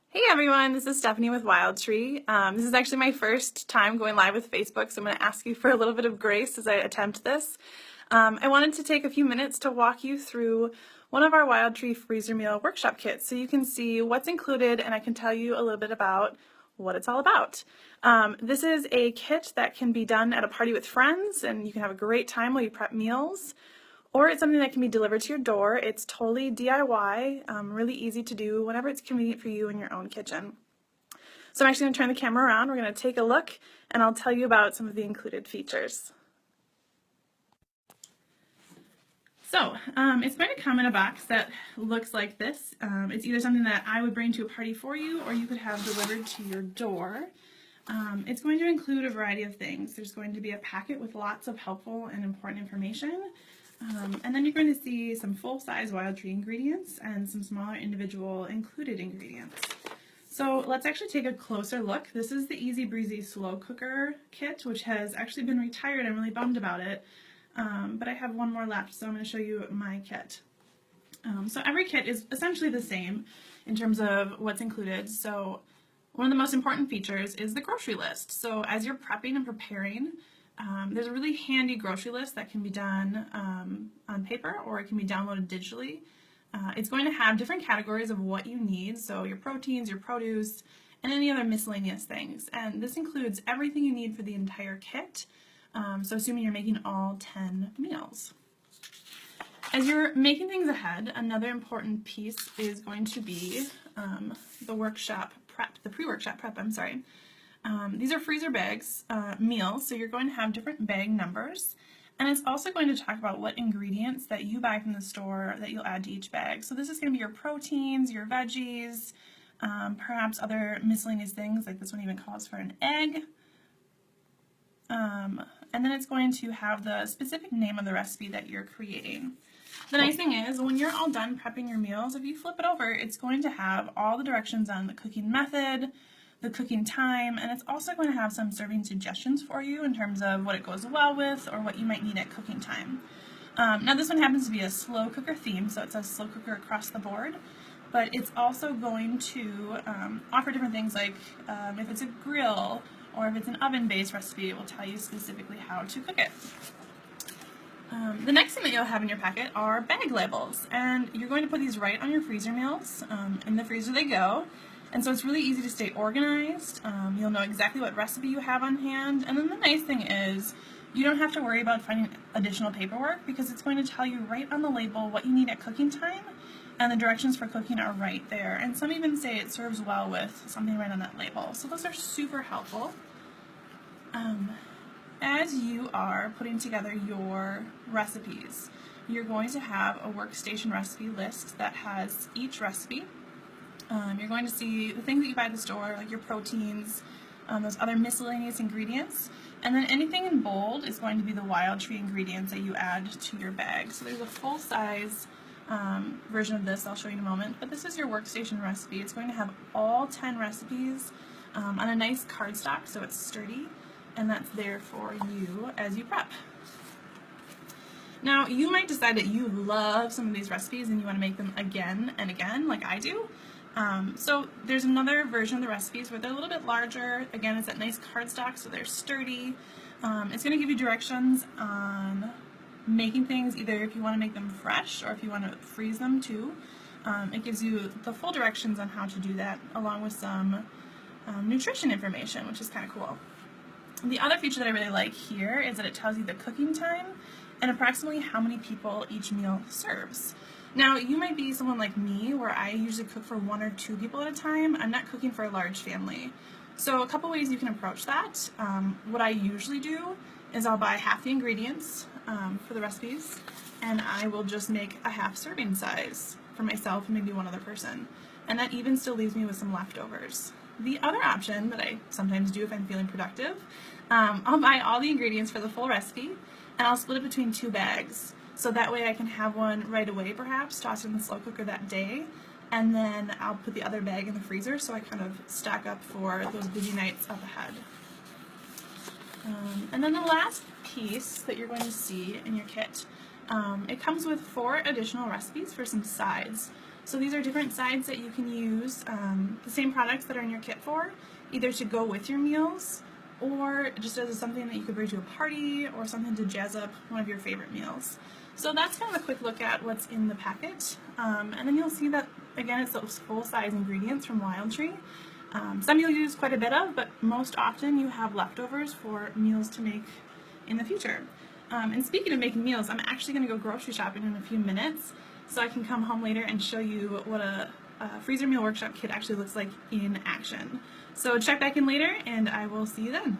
Hey everyone, this is Stephanie with Wildtree. This is actually my first time going live with Facebook, so I'm going to ask you for a little bit of grace as I attempt this. I wanted to take a few minutes to walk you through one of our Wildtree freezer meal workshop kits so you can see what's included and I can tell you a little bit about what it's all about. This is a kit that can be done at a party with friends and you can have a great time while you prep meals. Or it's something that can be delivered to your door. It's totally DIY, really easy to do whenever it's convenient for you in your own kitchen. So I'm actually going to turn the camera around, we're going to take a look, and I'll tell you about some of the included features. So it's going to come in a box that looks like this. It's either something that I would bring to a party for you or you could have delivered to your door. It's going to include a variety of things. There's going to be a packet with lots of helpful and important information. And then you're going to see some full-size Wildtree ingredients and some smaller individual included ingredients. So let's actually take a closer look. This is the Easy Breezy slow cooker kit, which has actually been retired. I'm really bummed about it, but I have one more left, so I'm going to show you my kit. So every kit is essentially the same in terms of what's included. So one of the most important features is the grocery list. So as you're prepping and preparing, there's a really handy grocery list that can be done on paper or it can be downloaded digitally. It's going to have different categories of what you need, so your proteins, your produce, and any other miscellaneous things. And this includes everything you need for the entire kit, so assuming you're making all 10 meals. As you're making things ahead, another important piece is going to be the workshop prep, the pre-workshop prep, I'm sorry. These are freezer bags, meals, so you're going to have different bag numbers. And it's also going to talk about what ingredients that you buy from the store that you'll add to each bag. So this is going to be your proteins, your veggies, perhaps other miscellaneous things, like this one even calls for an egg. And then it's going to have the specific name of the recipe that you're creating. The nice thing is, when you're all done prepping your meals, if you flip it over, it's going to have all the directions on the cooking method, the cooking time, and it's also going to have some serving suggestions for you in terms of what it goes well with or what you might need at cooking time. Now this one happens to be a slow cooker theme, so it says slow cooker across the board, but it's also going to offer different things like if it's a grill or if it's an oven-based recipe, it will tell you specifically how to cook it. The next thing that you'll have in your packet are bag labels, and you're going to put these right on your freezer meals. In the freezer they go. And so it's really easy to stay organized. You'll know exactly what recipe you have on hand. And then the nice thing is you don't have to worry about finding additional paperwork because it's going to tell you right on the label what you need at cooking time, and the directions for cooking are right there. And some even say it serves well with something right on that label. So those are super helpful. As you are putting together your recipes, you're going to have a workstation recipe list that has each recipe. You're going to see the things that you buy at the store, like your proteins, those other miscellaneous ingredients, and then anything in bold is going to be the Wildtree ingredients that you add to your bag. So there's a full-size version of this I'll show you in a moment, but this is your workstation recipe. It's going to have all 10 recipes on a nice cardstock, so it's sturdy, and that's there for you as you prep. Now, you might decide that you love some of these recipes and you want to make them again and again, like I do. So there's another version of the recipes where they're a little bit larger. Again, it's that nice cardstock, so they're sturdy. It's going to give you directions on making things, either if you want to make them fresh or if you want to freeze them too. It gives you the full directions on how to do that, along with some nutrition information, which is kind of cool. The other feature that I really like here is that it tells you the cooking time and approximately how many people each meal serves. Now, you might be someone like me where I usually cook for 1 or 2 people at a time. I'm not cooking for a large family. So a couple ways you can approach that. What I usually do is I'll buy half the ingredients for the recipes, and I will just make a half serving size for myself and maybe one other person. And that even still leaves me with some leftovers. The other option that I sometimes do if I'm feeling productive, I'll buy all the ingredients for the full recipe and I'll split it between 2 bags. So that way I can have one right away perhaps, toss it in the slow cooker that day, and then I'll put the other bag in the freezer so I kind of stock up for those busy nights up ahead. And then the last piece that you're going to see in your kit, it comes with 4 additional recipes for some sides. So these are different sides that you can use, the same products that are in your kit for, either to go with your meals or just as something that you could bring to a party or something to jazz up one of your favorite meals. So that's kind of a quick look at what's in the packet. And then you'll see that, again, it's those full-size ingredients from Wildtree. Some you'll use quite a bit of, but most often you have leftovers for meals to make in the future. And speaking of making meals, I'm actually going to go grocery shopping in a few minutes, so I can come home later and show you what a freezer meal workshop kit actually looks like in action. So check back in later, and I will see you then.